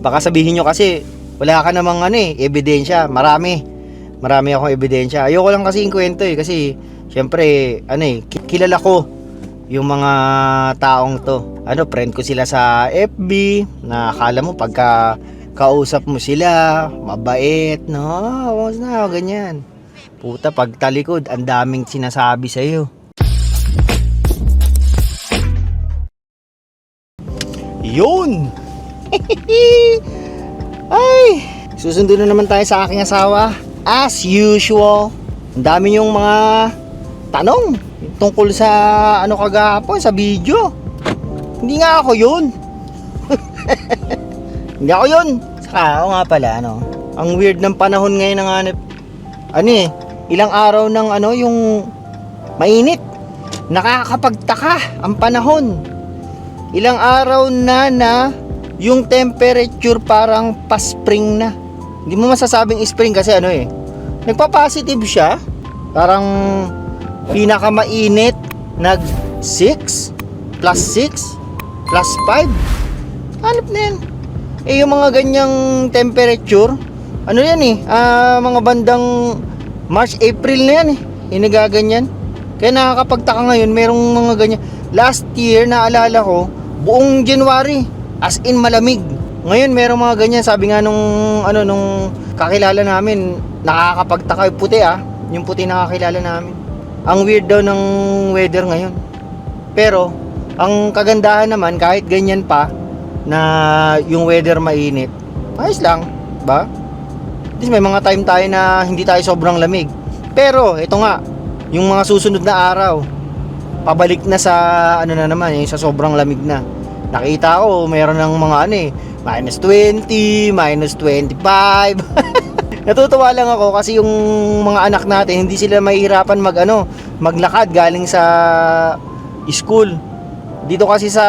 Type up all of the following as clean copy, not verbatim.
Baka sabihin nyo kasi wala ka namang ebidensya. Marami akong ebidensya. Ayoko lang kasi kwento kasi syempre kilala ko yung mga taong to. Friend ko sila sa FB, na akala mo pagka kausap mo sila mabait, no? Ganyan. Puta, pag talikod ang daming sinasabi sa iyo. Yun. Ay, susundo na naman tayo sa aking asawa. As usual, ang dami yung mga tanong tungkol sa kagahapon sa video. Hindi nga ako yun. Hindi ako yun. Saka ako nga pala, ang weird ng panahon ngayon ng ilang araw ng yung mainit. Nakakapagtaka ang panahon. Ilang araw na yung temperature parang pa-spring na. Hindi mo masasabing spring kasi nagpa-positive siya. Parang pinakamainit nag 6 plus 6 plus 5. Hanap na yan. Yung mga ganyang temperature, mga bandang March, April na yan nagaganyan. Kaya nakakapagtaka ngayon, merong mga ganyan. Last year, naalala ko, buong January, as in malamig. Ngayon, merong mga ganyan. Sabi nga nung kakilala namin, nakakapagtaka yung puti Yung puti nakakilala namin. Ang weird daw ng weather ngayon. Pero, ang kagandahan naman, kahit ganyan pa, na yung weather mainit, ayos lang, ba? At least may mga time tayo na hindi tayo sobrang lamig. Pero, ito nga, yung mga susunod na araw, pabalik na sa na naman, sa sobrang lamig na. Nakita ko, mayroon ng mga minus 20, minus 25. Natutuwa lang ako kasi yung mga anak natin, hindi sila mahihirapan maglakad galing sa school. Dito kasi sa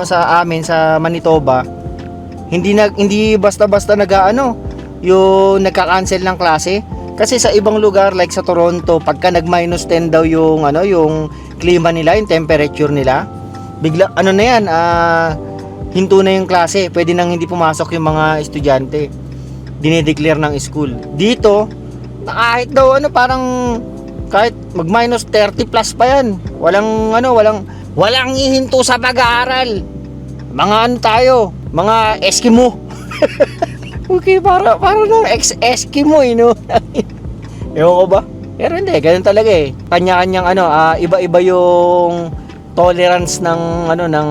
sa amin sa Manitoba, hindi basta-basta yung nagka-cancel ng klase. Kasi sa ibang lugar like sa Toronto, pagka nag-minus 10 daw yung yung klima nila, yung temperature nila, bigla hinto na yung klase. Pwede nang hindi pumasok yung mga estudyante. Dinedeclare ng school. Dito, kahit daw parang kahit mag-minus 30 plus pa yan. Walang ihinto sa pag-aaral. Mga tayo, mga Eskimo. Okay, para ng ex-Eskimo Ewan ko ba? Pero hindi, ganun talaga Kanya-kanyang iba-iba yung tolerance ng ng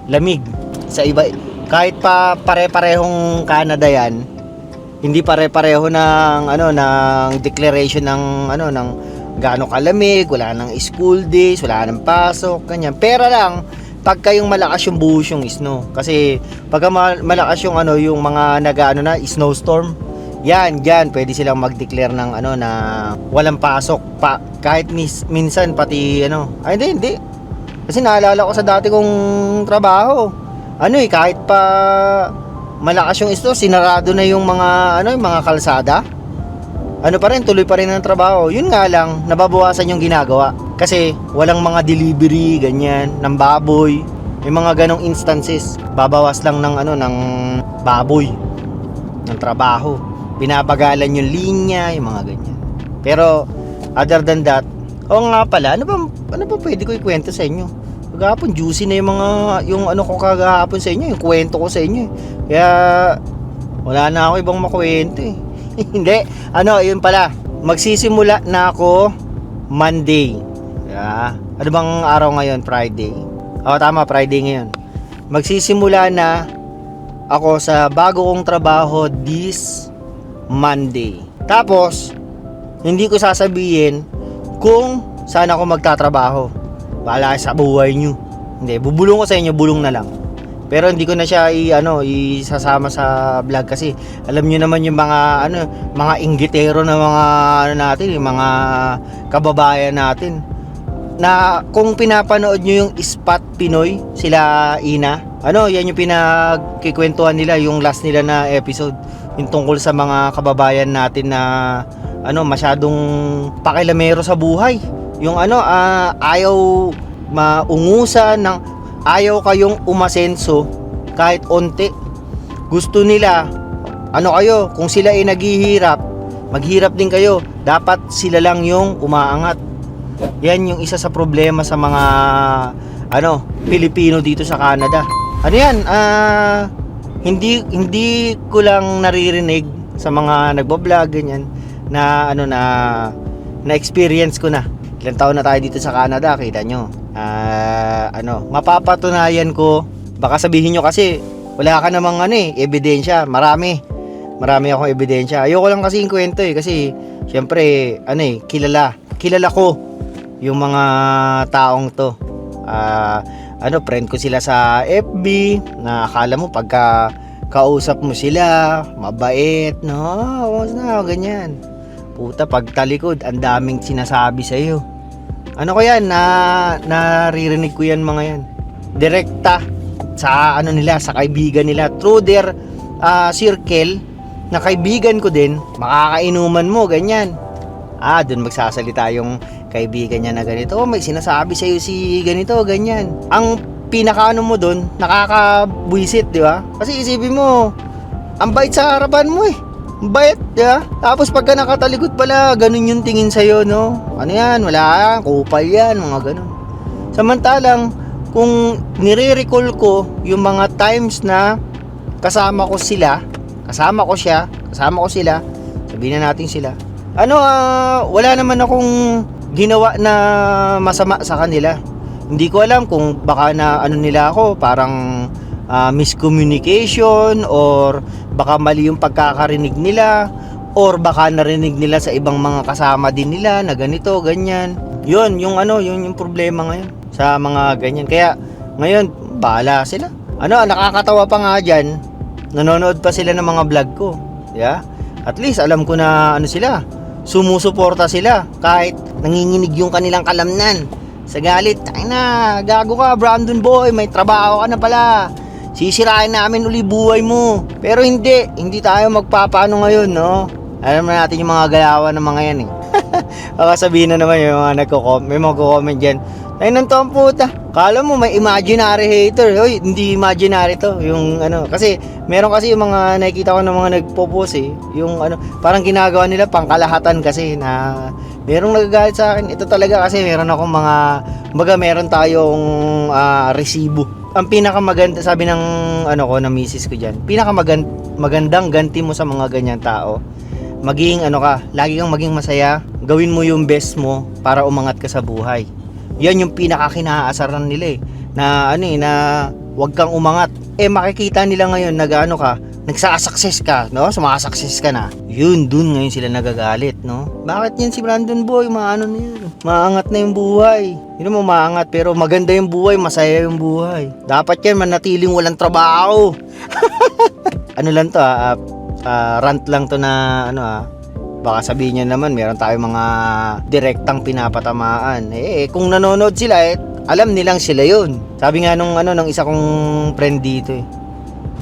lamig sa iba. Kahit pa pare-parehong Canada yan, hindi pare-pareho ng ng declaration ng ng gaano kalamig, wala nang school days, wala nang pasok, ganyan. Pero lang pagka yung malakas yung buhos yung snow. Kasi pagka malakas yung yung mga snowstorm, yan pwede silang mag-declare ng na walang pasok pa, kahit minsan pati hindi. Kasi naalala ko sa dati kong trabaho, kahit pa malakas yung snow, sinarado na yung mga yung mga kalsada. Pa rin, tuloy pa rin ang trabaho. Yun nga lang, nababawasan yung ginagawa. Kasi walang mga delivery, ganyan, ng baboy. May mga ganong instances. Babawas lang ng ng baboy, ng trabaho. Binabagalan yung linya, yung mga ganyan. Pero, other than that, nga pala, ano ba pwede ko ikwento sa inyo? Kagahapon, juicy na yung ko kagahapon sa inyo, yung kwento ko sa inyo. Kaya, wala na ako ibang makwento Hindi, yun pala. Magsisimula na ako Monday. Ano bang araw ngayon? Friday. Tama, Friday ngayon. Magsisimula na ako sa bago kong trabaho this Monday. Tapos, hindi ko sasabihin kung saan ako magtatrabaho. Bahala sa buhay nyo. Hindi, bubulong ko sa inyo, bulong na lang. Pero hindi ko na siya isasama sa vlog kasi alam niyo naman yung mga mga inggitero na mga natin, yung mga kababayan natin. Na kung pinapanood niyo yung Spot Pinoy, sila Ina, yan yung pinagkikwentuhan nila, yung last nila na episode, yung tungkol sa mga kababayan natin na masyadong pakilamero sa buhay. Yung ayaw maungusan ng ayaw kayong umasenso kahit onti. gusto nila, ano kayo, kung sila ay naghihirap, maghirap din kayo. Dapat sila lang yung umaangat. Yan yung isa sa problema sa mga Pilipino dito sa Canada. Ano yan? Hindi ko lang naririnig sa mga nagbo-vlog ganyan na na experience ko na. Ilang taon na tayo dito sa Canada, kita nyo. Mapapatunayan ko, baka sabihin nyo kasi wala ka namang ebidensya. Marami akong ebidensya. Ayoko lang kasi yung kwento kasi syempre kilala ko yung mga taong to. Friend ko sila sa FB, na akala mo pagka kausap mo sila mabait, ganyan. Puta, pagtalikod ang daming sinasabi sa iyo. Ko yan, naririnig ko yan mga yan. Direkta sa sa kaibigan nila through their circle na kaibigan ko din, makakainuman mo ganyan. Doon magsasalita yung kaibigan niya na ganito, may sinasabi sa iyo si ganito, ganyan. Ang pinakaano mo doon, nakakabwisit, di ba? Kasi isipin mo, ang bait sa harapan mo Ang bait, di ba? Tapos pagka nakatalikod pala, ganun yung tingin sa iyo, no? Ano yan? Wala, kupal yan, mga ganun. Samantalang, kung nire-recall ko yung mga times na kasama ko sila, kasama ko sila, sabihin na natin sila. Wala naman akong ginawa na masama sa kanila. Hindi ko alam kung baka na nila ako, parang miscommunication, or baka mali yung pagkakarinig nila, or baka narinig nila sa ibang mga kasama din nila na ganito, ganyan. Yun yung problema ngayon sa mga ganyan. Kaya ngayon, bahala sila. Nakakatawa pa nga dyan, nanonood pa sila ng mga vlog ko. Yeah? At least alam ko na sila, sumusuporta sila kahit nanginginig yung kanilang kalamnan sa galit. Gago ka Brandon boy, may trabaho ka na pala, sisirain namin uli buhay mo. Pero hindi tayo magpapaano ngayon, no? Alam na natin yung mga galawan ng mga yan baka sabihin na naman yung mga may magko-comment dyan, ay nang to ang puta, kala mo may imaginary hater. Hoy, hindi imaginary to. Yung kasi meron kasi yung mga nakikita ko ng mga nagpo-post yung parang ginagawa nila pangkalahatan kasi na merong nagagalit sa akin. Ito talaga kasi meron akong meron tayong resibo. Ang pinakamaganda, sabi ng ng misis ko diyan, pinakamagandang ganti mo sa mga ganyan tao, maging lagi kang maging masaya, gawin mo yung best mo para umangat ka sa buhay. Yan yung pinakakinaasaran nila na na wag kang umangat. Makikita nila ngayon nagsasucess ka, no? Sumakasucess ka na. Yun, dun ngayon sila nagagalit, no? Bakit yan si Brandon boy, na yan? Maangat na yung buhay. Yun mo, maangat, pero maganda yung buhay, masaya yung buhay. Dapat yan manatiling walang trabaho. Lang to, rant lang to na baka sabihin nyo naman meron tayong mga direktang pinapatamaan. Kung nanonood sila, alam nilang sila yun. Sabi nga nung isa kong friend dito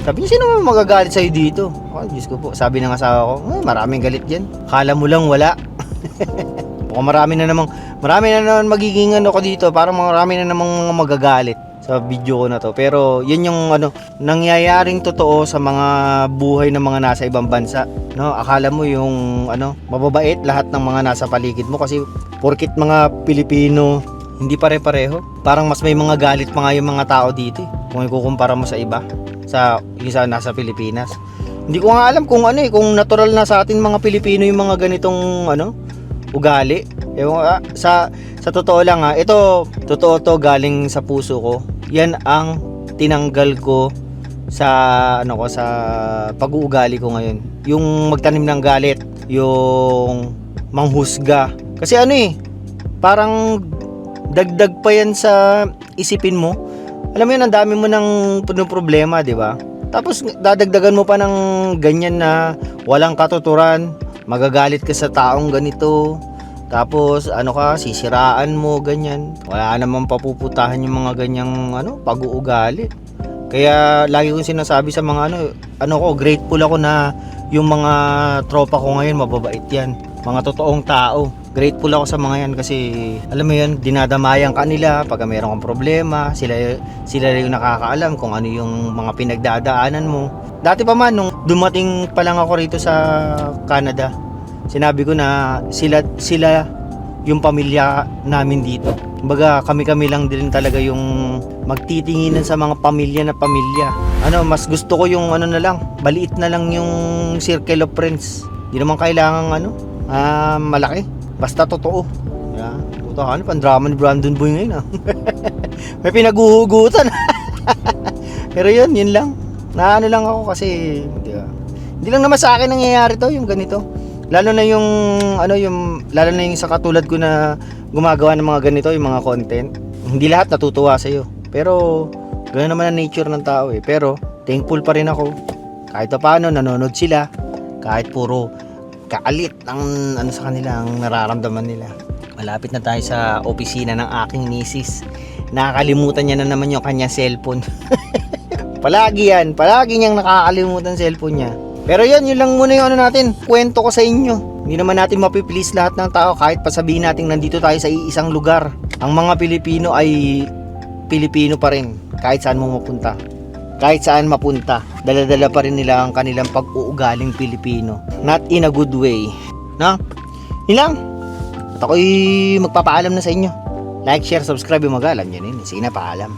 sabi niya, sino magagalit sa'yo dito? Diyos ko po, sabi ng asawa ko, maraming galit dyan, kala mo lang wala. Mukhang marami na naman magiging ko dito, parang marami na namang mga magagalit sa video ko na to. Pero yun yung nangyayaring totoo sa mga buhay ng mga nasa ibang bansa, no? Akala mo yung mababait lahat ng mga nasa paligid mo kasi porkit mga Pilipino hindi pare-pareho, parang mas may mga galit pa nga yung mga tao dito kung ikukumpara mo sa iba, sa isa nasa Pilipinas. Hindi ko nga alam kung kung natural na sa atin mga Pilipino yung mga ganitong ugali. Sa totoo lang ito totoo to, galing sa puso ko. Yan ang tinanggal ko sa sa pag-uugali ko ngayon. Yung magtanim ng galit, yung manghusga. Kasi parang dagdag pa yan sa isipin mo. Alam mo yun, ang dami mo ng problema, di ba? Tapos dadagdagan mo pa ng ganyan na walang katuturan, magagalit ka sa taong ganito, tapos sisiraan mo, ganyan. Wala namang papuputahan yung mga ganyang pag-uugali. Kaya lagi kong sinasabi sa mga grateful ako na yung mga tropa ko ngayon mababait yan, mga totoong tao. Grateful ako sa mga yan kasi alam mo yun, dinadamayan ka nila pag mayroon kang problema, sila yung nakakaalam kung ano yung mga pinagdadaanan mo. Dati pa man nung dumating pa lang ako rito sa Canada, sinabi ko na sila yung pamilya namin dito. Kumbaga kami lang din talaga yung magtitinginan sa mga pamilya na pamilya. Mas gusto ko yung na lang, maliit na lang yung circle of friends. Hindi naman kailangan malaki. Basta totoo. Yeah. Puta, pandrama ni Brandon Boy ngayon May pinaguhugutan. Pero yun lang. Lang ako kasi hindi lang naman sa akin nangyayari to, yung ganito. Lalo na yung sa katulad ko na gumagawa ng mga ganito, yung mga content. Hindi lahat natutuwa sa iyo. Pero ganoon naman ang nature ng tao Pero thankful pa rin ako. Kahit paano nanonood sila, kahit puro kaalit ang sa kanila, ang nararamdaman nila. Malapit na tayo sa opisina ng aking misis. Nakakalimutan niya na naman yung kanya cellphone. Palagi niyang nakakalimutan cellphone niya. Pero yun lang muna yung natin, kwento ko sa inyo. Hindi naman natin mapiplease lahat ng tao kahit pasabihin natin nandito tayo sa isang lugar. Ang mga Pilipino ay Pilipino pa rin kahit saan mo mapunta. Kahit saan mapunta, dala-dala pa rin nila ang kanilang pag-uugaling Pilipino. Not in a good way. No? Yun lang. At ako'y magpapaalam na sa inyo. Like, share, subscribe yung mag-alam. Yan yun. Sige na, paalam.